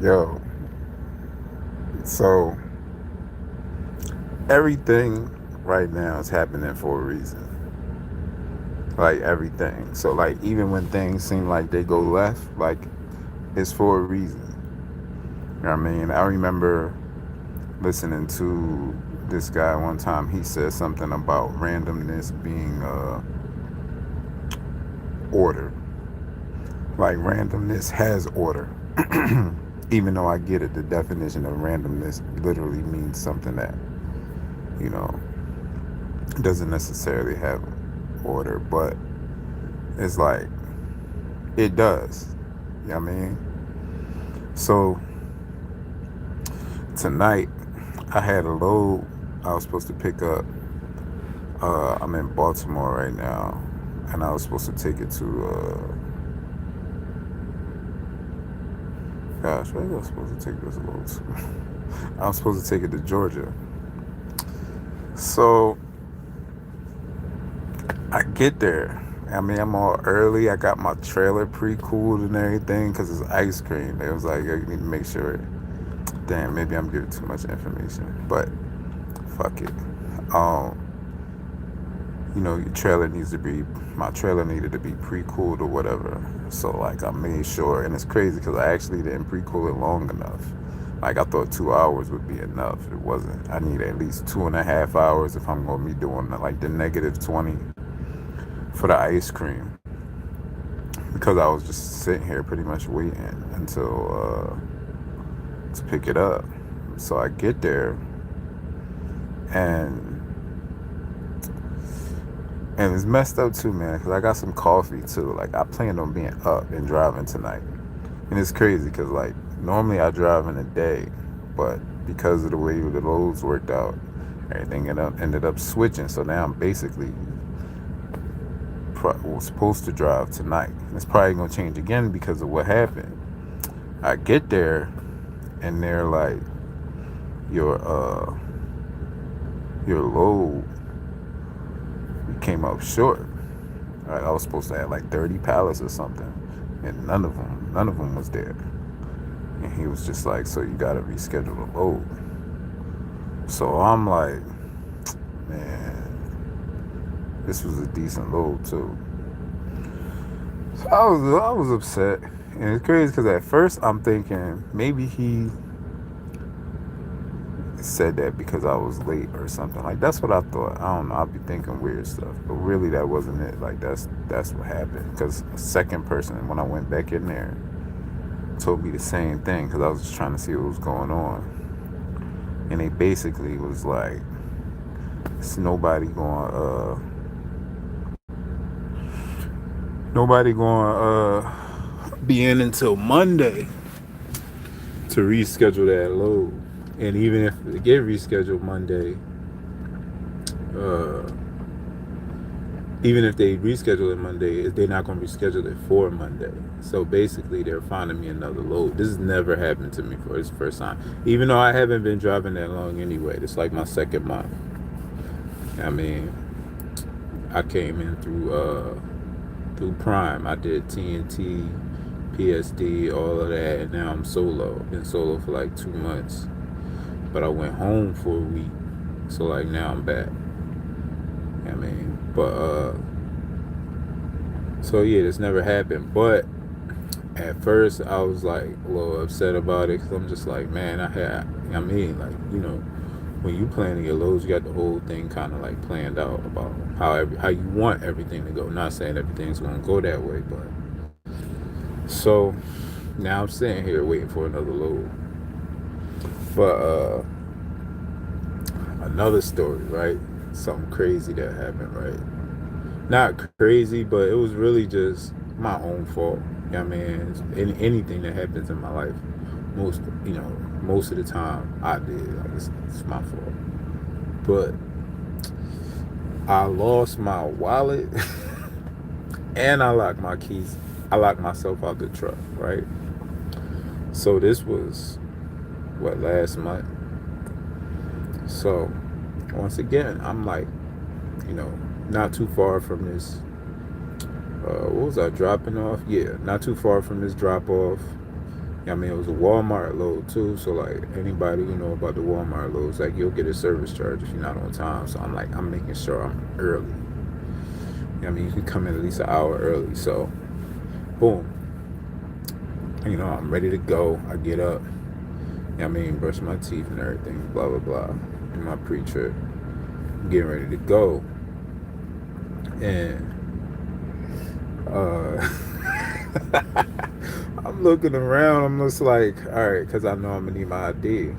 Yo, so everything right now is happening for a reason. Like everything. So like even when things seem like they go left, like it's for a reason. You know what I mean? I remember listening to this guy one time. He said something about randomness being order. Like randomness has order. Even though I get it, the definition of randomness literally means something that, you know, doesn't necessarily have order, but it's like it does. You know what I mean? So tonight I had a load I was supposed to pick up. I'm in Baltimore right now, and I was supposed to take it to gosh, where was I supposed to take this load to? I was supposed to take it to Georgia. So I get there. I mean, I'm all early. I got my trailer pre-cooled and everything because it's ice cream. It was like, you need to make sure. Damn, maybe I'm giving too much information, but fuck it. Um, your trailer needs to be, my trailer needed to be pre-cooled or whatever. So like I made sure, and it's crazy because I actually didn't pre-cool it long enough. Like I thought 2 hours would be enough. It wasn't. I need at least 2.5 hours if I'm gonna be doing like the -20 for the ice cream because I was just sitting here pretty much waiting until to pick it up. So I get there and it's messed up too, man, because I got some coffee too. Like I planned on being up and driving tonight, and it's crazy because like normally I drive in the day, but because of the way the loads worked out, everything ended up switching. So now I'm basically was supposed to drive tonight. It's probably gonna change again because of what happened. I get there, and they're like, your your load came up short. Right, I was supposed to have like 30 pallets or something, and none of them was there. And he was just like, so you gotta reschedule the load. So I'm like, man, this was a decent load too. So I was upset, and it's crazy because at first I'm thinking maybe he said that because I was late or something. Like that's what I thought. I don't know. I'd be thinking weird stuff, but really that wasn't it. Like that's what happened. Because a second person, when I went back in there, told me the same thing because I was just trying to see what was going on, and they basically was like, "It's nobody going be in until Monday to reschedule that load." And even if they get rescheduled Monday, uh, even if they reschedule it Monday, they're not going to reschedule it for Monday. So basically, they're finding me another load. This has never happened to me for this first time. Even though I haven't been driving that long anyway. It's like my second month. I mean, I came in through Prime. I did TNT, PSD, all of that, and now I'm solo. Been solo for like 2 months. But I went home for a week. So like now I'm back. I mean, but so yeah, this never happened. But at first I was like a little upset about it because I'm just like, man, like when you planning your loads, you got the whole thing kind of like planned out about how you want everything to go. Not saying everything's gonna go that way, but so now I'm sitting here waiting for another load. But another story, right? Something crazy that happened, right? Not crazy, but it was really just my own fault. You know what I mean? Anything that happens in my life, most most of the time I did. Like it's my fault. But I lost my wallet and I locked my keys. I locked myself out the truck, right? So this was what, last month. So once again, I'm like, not too far from this. What was I dropping off? Yeah, not too far from this drop off. I mean, it was a Walmart load too. So like anybody who know about the Walmart loads, like you'll get a service charge if you're not on time. So I'm like, I'm making sure I'm early. I mean, you can come in at least an hour early. So boom, I'm ready to go. I get up. I mean, brush my teeth and everything. Blah blah blah. Do my pre-trip. I'm getting ready to go, and I'm looking around. I'm just like, all right, because I know I'm gonna need my ID. You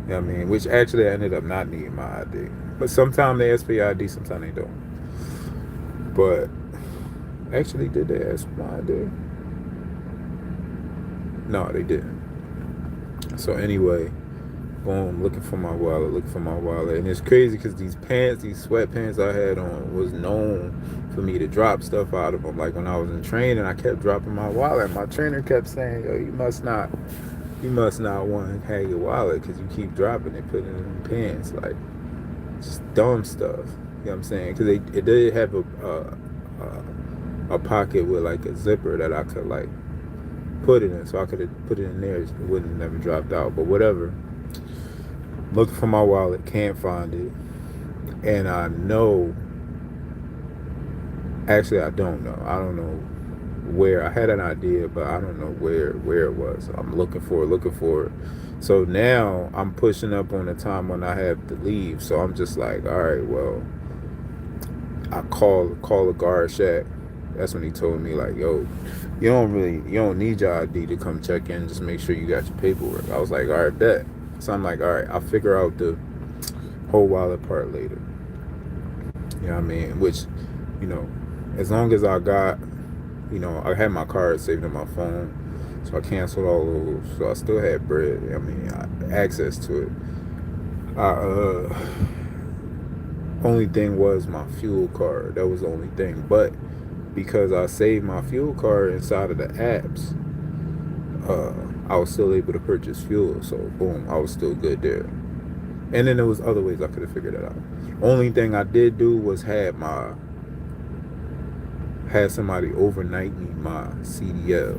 know what I mean? Which actually I ended up not needing my ID. But sometimes they ask for your ID, sometimes they don't. But actually, did they ask for my ID? No, they didn't. So anyway, boom, looking for my wallet. And it's crazy because these sweatpants I had on was known for me to drop stuff out of them. Like when I was in training, I kept dropping my wallet. My trainer kept saying, yo, you must not want to have your wallet because you keep dropping it, putting it in the pants. Like, just dumb stuff. You know what I'm saying? Because it did have a pocket with like a zipper that I could like put it in, so I could have put it in there. It wouldn't have never dropped out. But whatever. Looking for my wallet, can't find it, and I know. Actually, I don't know. I don't know where. I had an idea, but I don't know where it was. I'm looking for it. So now I'm pushing up on the time when I have to leave. So I'm just like, all right, well, I call a guard shack. That's when he told me like, yo, you don't need your ID to come check in. Just make sure you got your paperwork. I was like, all right, bet. So I'm like, all right, I'll figure out the whole wallet part later. You know what I mean? Which, as long as I got, I had my card saved on my phone, so I canceled all those. So I still had bread. I mean, access to it. Only thing was my fuel card. That was the only thing. But because I saved my fuel card inside of the apps, I was still able to purchase fuel. So boom, I was still good there. And then there was other ways I could have figured it out. Only thing I did do was had somebody overnight me my CDL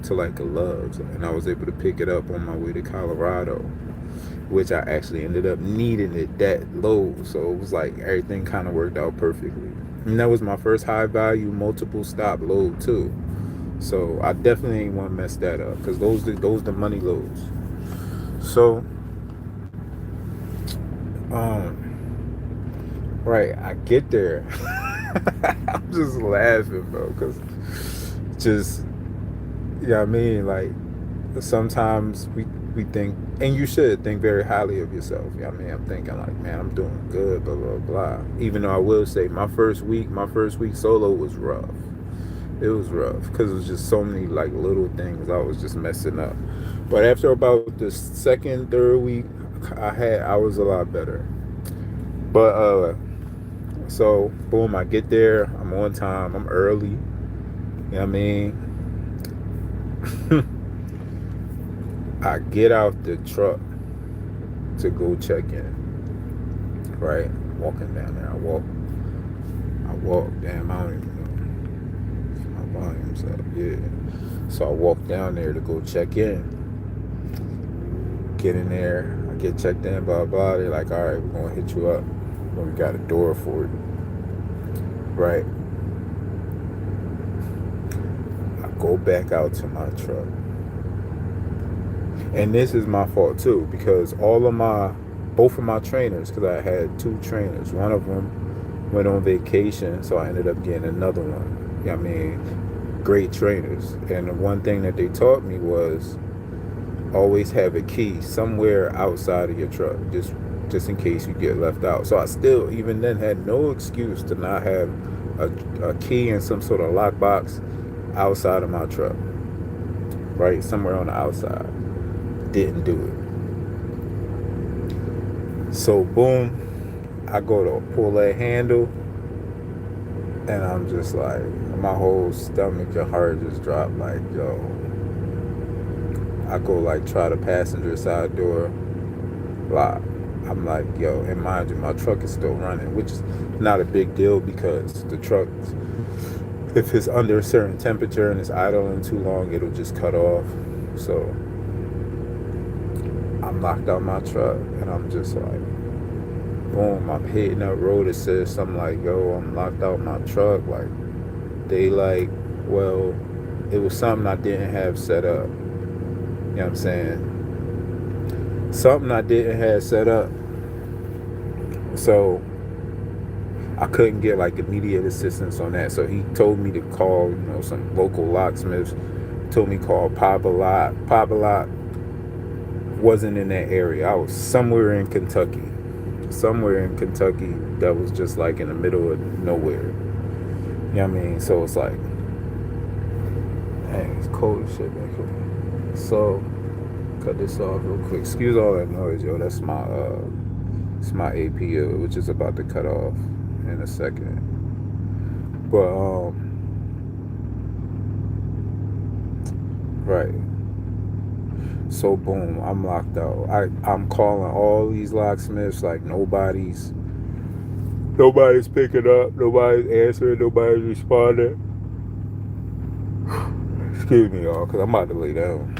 to like a Love's, and I was able to pick it up on my way to Colorado, which I actually ended up needing it that low. So it was like everything kind of worked out perfectly. And that was my first high value multiple stop load too. So I definitely ain't want to mess that up because those the money loads. So right, I get there. I'm just laughing, bro, because just, I mean, like, sometimes we think, and you should think very highly of yourself. I mean, I'm thinking like, man, I'm doing good, blah, blah, blah. Even though I will say my first week solo was rough. It was rough because it was just so many like little things I was just messing up. But after about the second, third week, I was a lot better. But so boom, I get there, I'm on time, I'm early. You know what I mean? I get out the truck to go check in. Right? Walking down there. I walk, damn, I don't even know. My volume's up, yeah. So I walk down there to go check in. Get in there, I get checked in, blah, blah. They're like, all right, we're gonna hit you up. We got a door for you. Right? I go back out to my truck. And this is my fault too, because both of my trainers, because I had two trainers, one of them went on vacation, so I ended up getting another one. I mean, great trainers. And the one thing that they taught me was always have a key somewhere outside of your truck, just in case you get left out. So I still, even then, had no excuse to not have a key in some sort of lockbox outside of my truck, right? Somewhere on the outside. Didn't do it. So boom, I go to pull that handle, and I'm just like, my whole stomach and heart just dropped. Like, yo, I go like try the passenger side door lock. I'm like, yo, and mind you, my truck is still running, which is not a big deal because the truck, if it's under a certain temperature and it's idling too long, it'll just cut off. So I'm locked out my truck, and I'm just like, boom, I'm hitting that road. It says something like, yo, I'm locked out my truck. Like, they like, well, it was something I didn't have set up. You know what I'm saying? Something I didn't have set up. So I couldn't get like immediate assistance on that. So he told me to call, some local locksmiths. Told me to call Papa Lot. Papa Lot wasn't in that area. I was somewhere in Kentucky. Somewhere in Kentucky that was just like in the middle of nowhere. You know what I mean? So it's like, dang, it's cold as shit back here. So cut this off real quick. Excuse all that noise, yo. That's my APU, which is about to cut off in a second. But right. So boom, I'm locked out. I'm calling all these locksmiths, like nobody's picking up, nobody's answering, nobody's responding. Excuse me, y'all, because I'm about to lay down.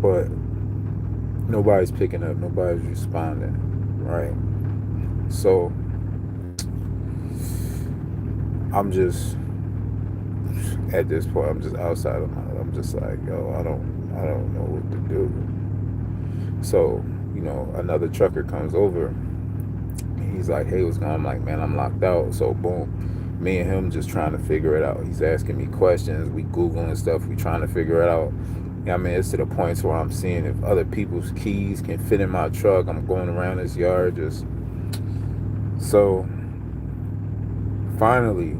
But nobody's picking up, nobody's responding, right? So I'm just, at this point, I'm just outside of I'm just like, yo, I don't know what to do. So, another trucker comes over. He's like, hey, what's going on? I'm like, man, I'm locked out. So boom, me and him just trying to figure it out. He's asking me questions. We Googling stuff. We trying to figure it out. I mean, it's to the point where I'm seeing if other people's keys can fit in my truck. I'm going around this yard just. So finally,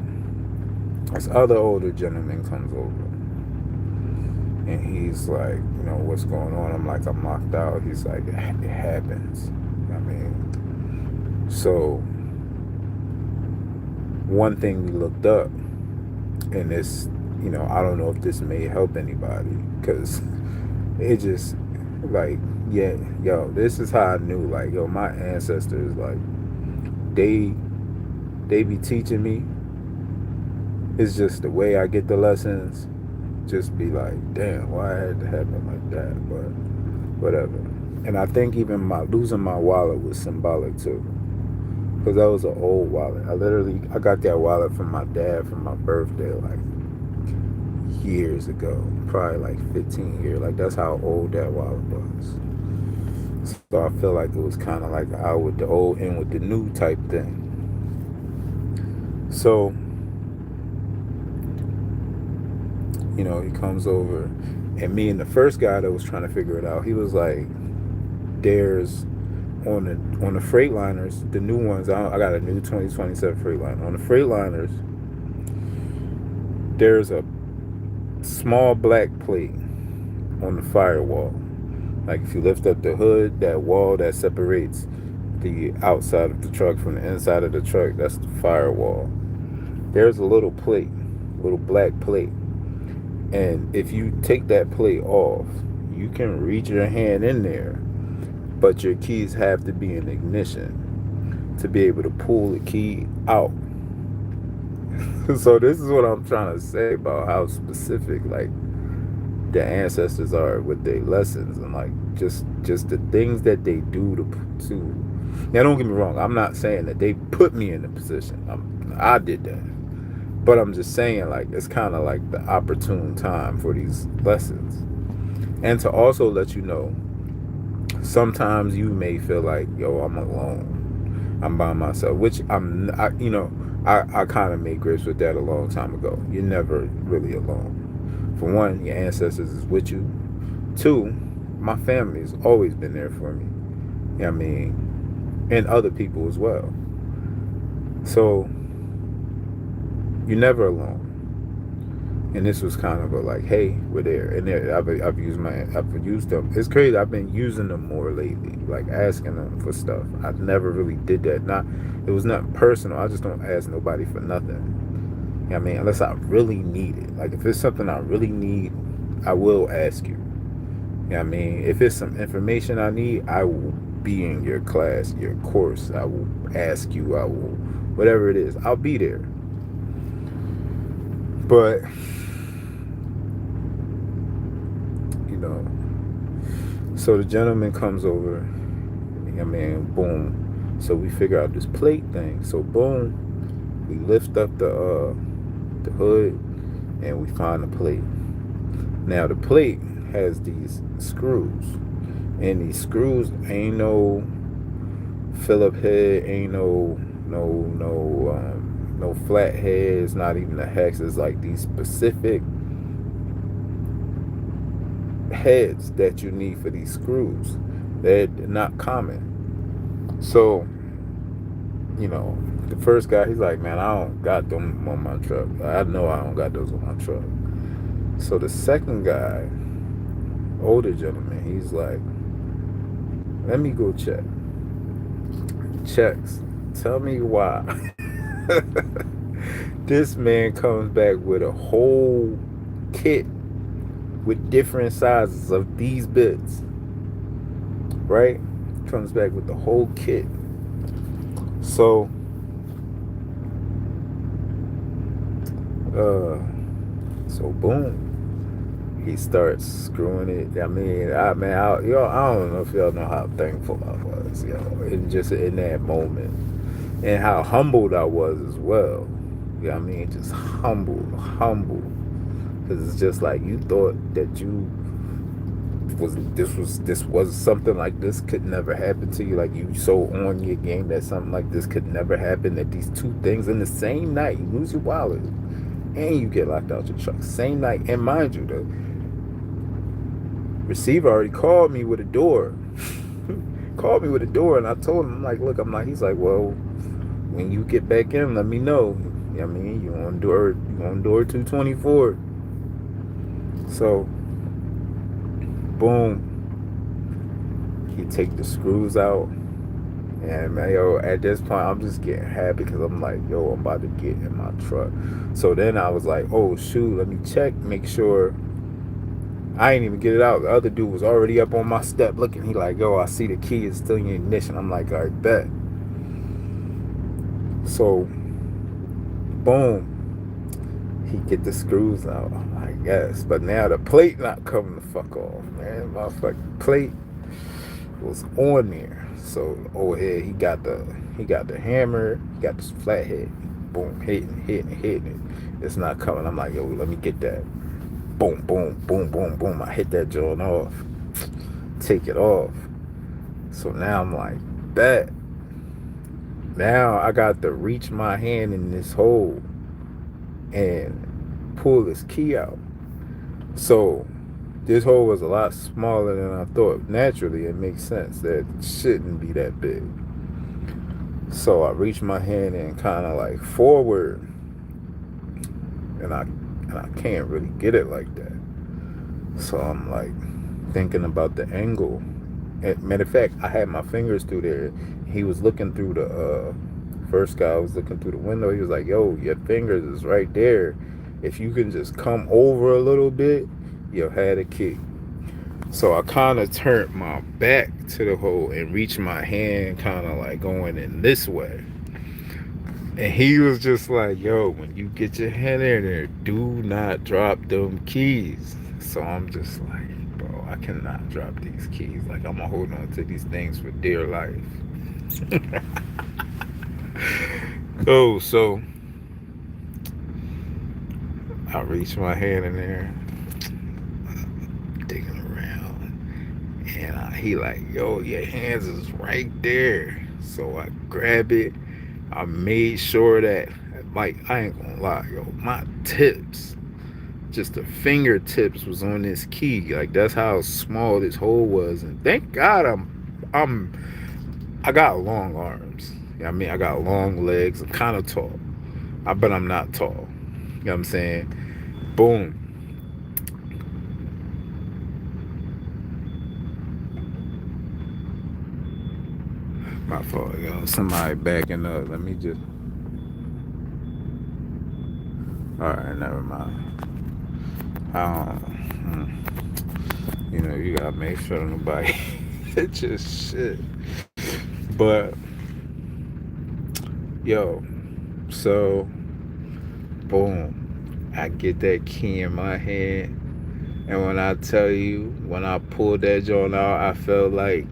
this other older gentleman comes over. And he's like, what's going on? I'm like, I'm locked out. He's like, it happens. I mean, so one thing we looked up, and this, I don't know if this may help anybody, because it just, like, yeah, yo, this is how I knew, like, yo, my ancestors, like, they be teaching me. It's just the way I get the lessons. Just be like, damn, why it had to happen like that? But whatever. And I think even losing my wallet was symbolic too, because that was an old wallet. I got that wallet from my dad for my birthday, like years ago, probably like 15 years. Like, that's how old that wallet was. So I feel like it was kind of like out with the old in with the new type thing. So he comes over, and me and the first guy that was trying to figure it out, he was like, there's on the Freightliners, the new ones, I got a new 2027 Freightliner. On the Freightliners, there's a small black plate on the firewall. Like, if you lift up the hood, that wall that separates the outside of the truck from the inside of the truck, that's the firewall. There's a little plate, little black plate. And if you take that plate off, you can reach your hand in there, but your keys have to be in ignition to be able to pull the key out. So this is what I'm trying to say about how specific, like, the ancestors are with their lessons, and like just the things that they do to. Now, don't get me wrong. I'm not saying that they put me in the position. I did that. But I'm just saying, like, it's kind of like the opportune time for these lessons. And to also let you know, sometimes you may feel like, yo, I'm alone. I'm by myself, which I kind of made grips with that a long time ago. You're never really alone. For one, your ancestors is with you. Two, my family has always been there for me. I mean, and other people as well. So you're never alone. And this was kind of a like, hey, we're there. And I've used them. It's crazy. I've been using them more lately, like asking them for stuff. I never really did that. It was not personal. I just don't ask nobody for nothing. I mean, unless I really need it. Like, if it's something I really need, I will ask you. I mean, if it's some information I need, I will be in your class, your course. I will ask you. I will, whatever it is, I'll be there. But So the gentleman comes over. I mean, boom. So we figure out this plate thing. So boom, we lift up the hood and we find the plate. Now the plate has these screws, and these screws ain't no Phillip head, ain't no flat heads, not even a hex. It's like these specific heads that you need for these screws. They're not common. So, the first guy, he's like, man, I don't got them on my truck. I know I don't got those on my truck. So the second guy, older gentleman, he's like, let me go check. Checks. Tell me why. This man comes back with a whole kit with different sizes of these bits. Right? Comes back with the whole kit. So, boom. He starts screwing it. I mean, I don't know if y'all know how thankful I was, in just in that moment, and how humbled I was as well. I mean, just humble, because it's just like you thought that this was something like this could never happen to you. Like you so on your game that something like this could never happen. That these two things in the same night, you lose your wallet and you get locked out your truck, same night. And mind you, the receiver already called me with a door. And I told him, I'm like, look, he's like, well, when you get back in, let me know. I mean, you on door 224. So, boom, he take the screws out, and man, at this point, I'm just getting happy because I'm like, I'm about to get in my truck. So then I was like, oh shoot, let me check, make sure. I ain't even get it out. The other dude was already up on my step looking. He like, I see the key is still in your ignition. I'm like, all right, bet. So, boom. He get the screws out, I guess. But now the plate not coming the fuck off, man. Motherfucking plate was on there. So, head, he got the hammer, he got this flathead. Boom, hitting it. It's not coming. I'm like, let me get that. Boom, boom, boom, boom, boom. I hit that joint off. Take it off. So now I'm like, bet. Now I got to reach my hand in this hole and pull this key out. So this hole was a lot smaller than I thought. Naturally, it makes sense. That shouldn't be that big. So I reach my hand and kind of like forward, and I can't really get it like that. So I'm like thinking about the angle. Matter of fact, I had my fingers through there. He was looking through the first guy was looking through the window. He was like, yo, your fingers is right there. If you can just come over a little bit, you'll have a key. So I kind of turned my back to the hole and reached my hand kind of like going in this way. And he was just like, yo, when you get your hand in there, do not drop them keys. So I'm just like, bro, I cannot drop these keys. Like, I'm going to hold on to these things for dear life. So I reach my hand in there, digging around, and he like, yo, your hands is right there. So I grab it. I made sure that, like, I ain't gonna lie, my tips, just the fingertips was on this key. Like, that's how small this hole was. And thank God I got long arms. I mean, I got long legs. I'm kind of tall. But I'm not tall. You know what I'm saying? Boom. My fault, yo. Somebody backing up. Let me just. Alright, never mind. You gotta make sure nobody hit your shit. But, so, boom. I get that key in my hand. And when I tell you, when I pulled that joint out, I felt like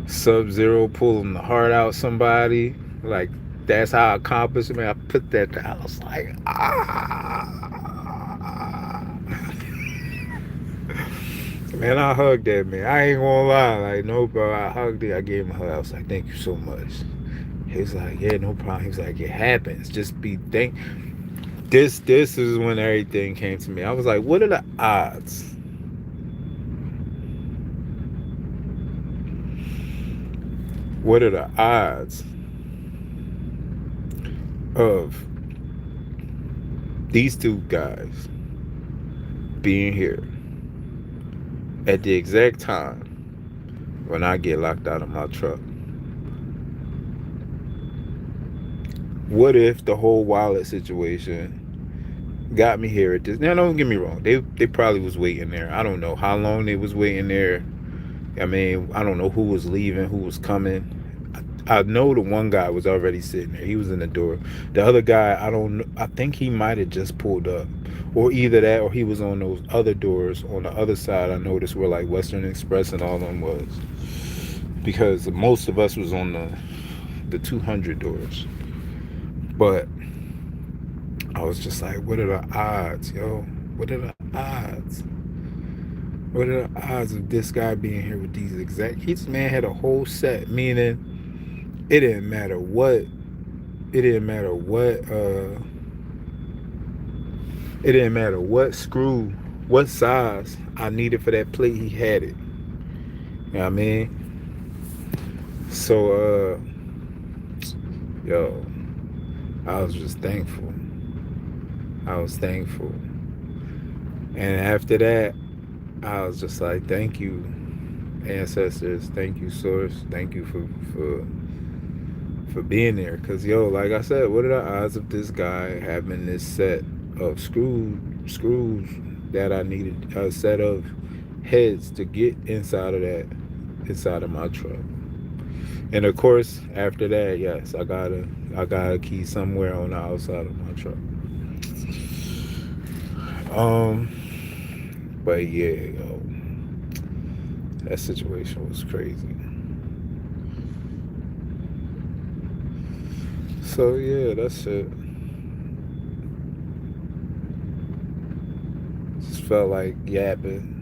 Sub Zero pulling the heart out somebody. Like that's how I accomplished it. Man, I put that down. I was like, ah. Man, I hugged that man. I ain't gonna lie. Like, no, bro. I hugged it. I gave him a hug. I was like, thank you so much. He was like, yeah, no problem. He was like, it happens. Just be thank. This is when everything came to me. I was like, what are the odds? What are the odds of these two guys being here at the exact time when I get locked out of my truck? What if the whole wallet situation got me here at this? Now, don't get me wrong. They probably was waiting there. I don't know how long they was waiting there. I mean, I don't know who was leaving, who was coming. I know the one guy was already sitting there. He was in the door. The other guy, I don't know. I think he might have just pulled up, or either that, or he was on those other doors on the other side. I noticed where like Western Express and all them was, because most of us was on the 200 doors. But I was just like, what are the odds, yo? What are the odds? What are the odds of this guy being here with these exact? This man had a whole set, meaning it didn't matter what. It didn't matter what. It didn't matter what screw, what size I needed for that plate. He had it. You know what I mean? So, yo, I was just thankful. I was thankful. And after that, I was just like, thank you, ancestors. Thank you, source. Thank you for being there. Cause yo, like I said, what are the odds of this guy having this set of screws that I needed, a set of heads to get inside of my truck. And of course, after that, yes, I got a key somewhere on the outside of my truck. Um, but yeah, yo, that situation was crazy. So yeah, that's it. Just felt like yapping.